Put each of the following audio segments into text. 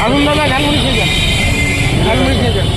আসুন দাদা, ঝালমুড়ি খেয়ে যান, ঝালমুড়ি খেয়ে যান।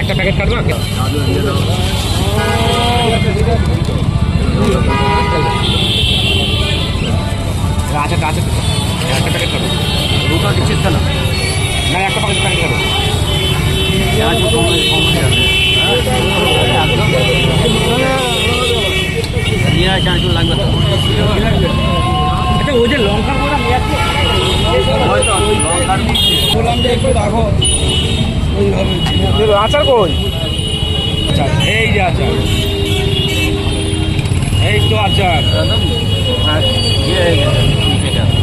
একটা প্যাকেট কাটবো, আচ্ছা আচ্ছা, একটা প্যাকেট কাটবো, দুটো দিচ্ছিস কেন? না, একটা প্যাকেট কাটবো। নিয়ে আসে, আসুন লাগবে তো। আচ্ছা, ওই যে লঙ্কার গোড়া নিয়ে আসছে, আচার কই? এই যে আচার, এই তো আচার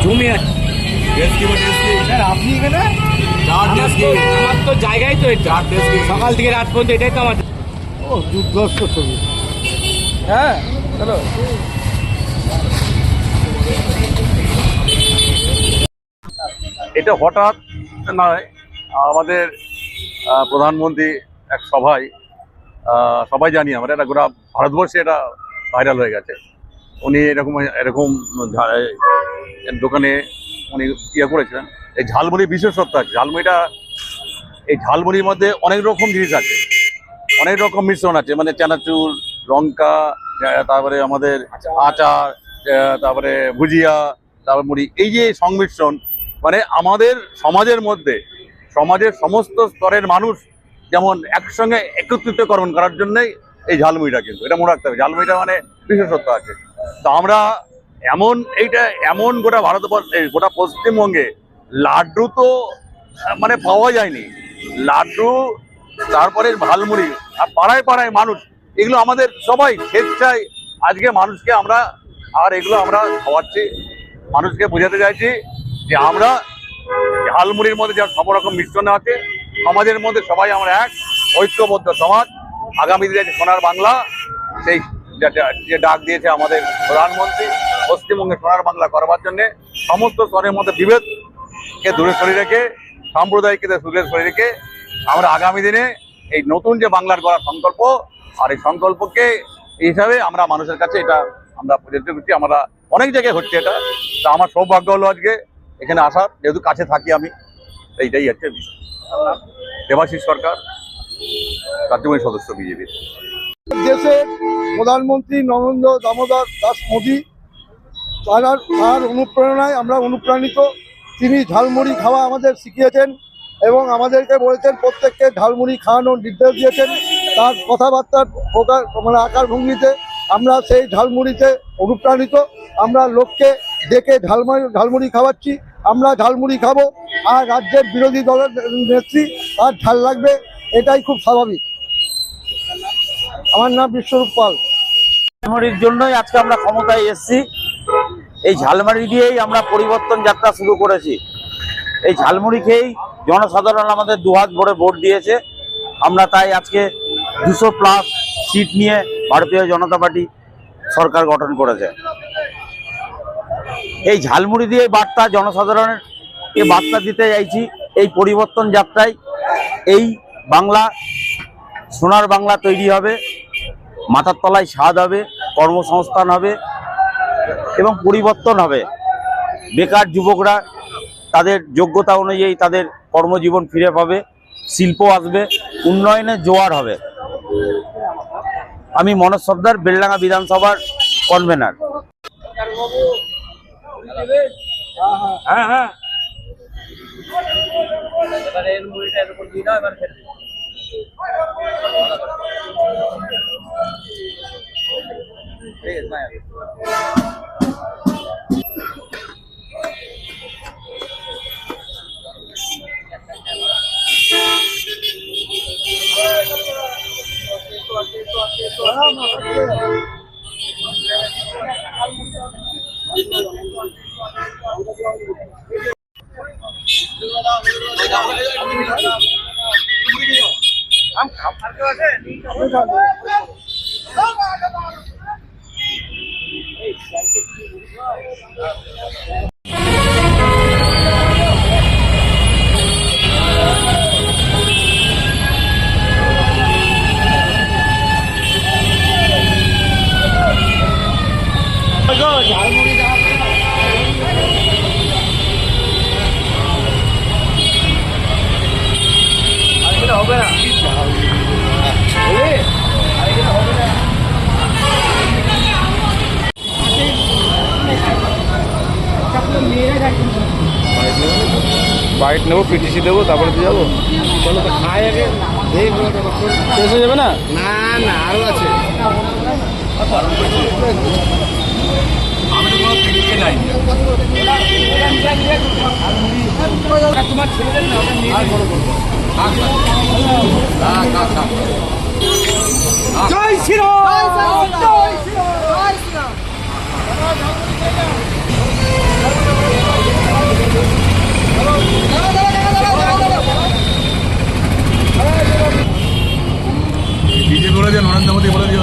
জমি আছে। স্যার আপনি এখানে? আমার তো জায়গায় তো এটা, সকাল থেকে রাত পর্যন্ত এটাই তো আমার। ও দুর্ধর্ষ ছবি। হ্যাঁ চলো। এটা হঠাৎ নয়, আমাদের প্রধানমন্ত্রী এক সভায়, সবাই জানি আমরা, এটা গোটা ভারতবর্ষে এটা ভাইরাল হয়ে গেছে। উনি এরকম দোকানে উনি ইয়ে করেছিলেন। এই ঝালমুড়ি বিশেষত্ব আছে, এই ঝালমুড়ির মধ্যে অনেক রকম জিনিস আছে, অনেক রকম মিশ্রণ আছে, মানে চানাচুর, লঙ্কা, তারপরে আমাদের আচার, তারপরে ভুজিয়া, তারপর মুড়ি, এই যে সংমিশ্রণ, মানে আমাদের সমাজের মধ্যে, সমাজের সমস্ত স্তরের মানুষ যেমন একসঙ্গে একত্রিতকরণ করার জন্যই এই ঝালমুড়িটা, কিন্তু এটা মনে রাখতে হবে, ঝালমুড়িটা মানে বিশেষত্ব আছে। তো আমরা এমন গোটা ভারতবর্ষে, গোটা পশ্চিমবঙ্গে লাড্ডু তো মানে পাওয়া যায়নি, লাড্ডু, তারপরে ঝালমুড়ি, আর পাড়ায় পাড়ায় মানুষ, এগুলো আমাদের সবাই স্বেচ্ছায় আজকে মানুষকে আমরা এগুলো আমরা খাওয়াচ্ছি, মানুষকে বোঝাতে চাইছি যে আমরা ঝালমুড়ির মধ্যে যা সব রকম মিশ্রণ আছে, সমাজের মধ্যে সবাই আমরা এক ঐক্যবদ্ধ সমাজ। আগামী দিনে যে সোনার বাংলা, সেই যে ডাক দিয়েছে আমাদের প্রধানমন্ত্রী, পশ্চিমবঙ্গে সোনার বাংলা করবার জন্যে সমস্ত স্তরের মধ্যে বিভেদকে দূরে সরিয়ে রেখে, সাম্প্রদায়িককে দূরে সরিয়ে রেখে আমরা আগামী দিনে এই নতুন যে বাংলার গড়ার সংকল্প, আর এই সংকল্পকে হিসাবে আমরা মানুষের কাছে এটা আমরা প্রযোজ্য করছি। আমরা অনেক জায়গায় হচ্ছে এটা, তা আমার সৌভাগ্য হলো আজকে এখানে আসার, যেহেতু কাছে থাকি আমি, এইটাই হচ্ছে বিষয়। দেবাশিস সরকার, কার্যকরী সদস্য বিজেপির। দেশের প্রধানমন্ত্রী নরেন্দ্র দামোদর দাস মোদী, তার অনুপ্রেরণায় আমরা অনুপ্রাণিত। তিনি ঝালমুড়ি খাওয়া আমাদের শিখিয়েছেন এবং আমাদেরকে বলেছেন প্রত্যেককে ঝালমুড়ি খাওয়ানোর নির্দেশ দিয়েছেন। তার কথাবার্তার মানে আকার ভঙ্গিতে আমরা সেই ঝালমুড়িতে অনুপ্রাণিত। আমরা লোককে ডেকে ঝালমুড়ি খাওয়াচ্ছি, আমরা ঝালমুড়ি খাবো, আর রাজ্যের বিরোধী দলের নেত্রী তার ঝাল লাগবে, এটাই খুব স্বাভাবিক। আমার নাম বিশ্বরূপ পাল। ঝালমুড়ির জন্যই আজকে আমরা ক্ষমতায় এসেছি। এই ঝালমুড়ি দিয়েই আমরা পরিবর্তন যাত্রা শুরু করেছি। এই ঝালমুড়ি খেয়েই জনসাধারণ আমাদের দুহাত ভরে ভোট দিয়েছে। আমরা তাই আজকে 200+ সিট নিয়ে ভারতীয় জনতা পার্টি সরকার গঠন করেছে। এই ঝালমুড়ি দিয়ে বার্তা জনসাধারণের বার্তা দিতে চাইছি। এই পরিবর্তন যাত্রায় এই বাংলা, সোনার বাংলা তৈরি হবে, মাথার তলায় স্বাদ হবে, কর্মসংস্থান হবে এবং পরিবর্তন হবে। বেকার যুবকরা তাদের যোগ্যতা অনুযায়ী তাদের কর্মজীবন ফিরে পাবে, শিল্প আসবে, উন্নয়নের জোয়ার হবে। আমি মনোজ সর্দার, বেলডাঙ্গা বিধানসভার কনভেনার। হ্যাঁ হ্যাঁ, এবারে এর মুড়িটা এর উপর দিয়ে দাও, এবার বাইট নেবো, পিটিসি দেবো, তারপরে দিয়ে যাবো। চলো তো খাই আগে, শেষ হয়ে যাবে না? না না, আরো আছে। আমি তো কোনো পিকনিকে নাই। তোমার ছেলেদের না, ওটা নিয়ে জয় শ্রীরাম, জয় শ্রীরাম। বিজেপি বলে দিয়ে, নরেন্দ্র মোদী বলে দিও।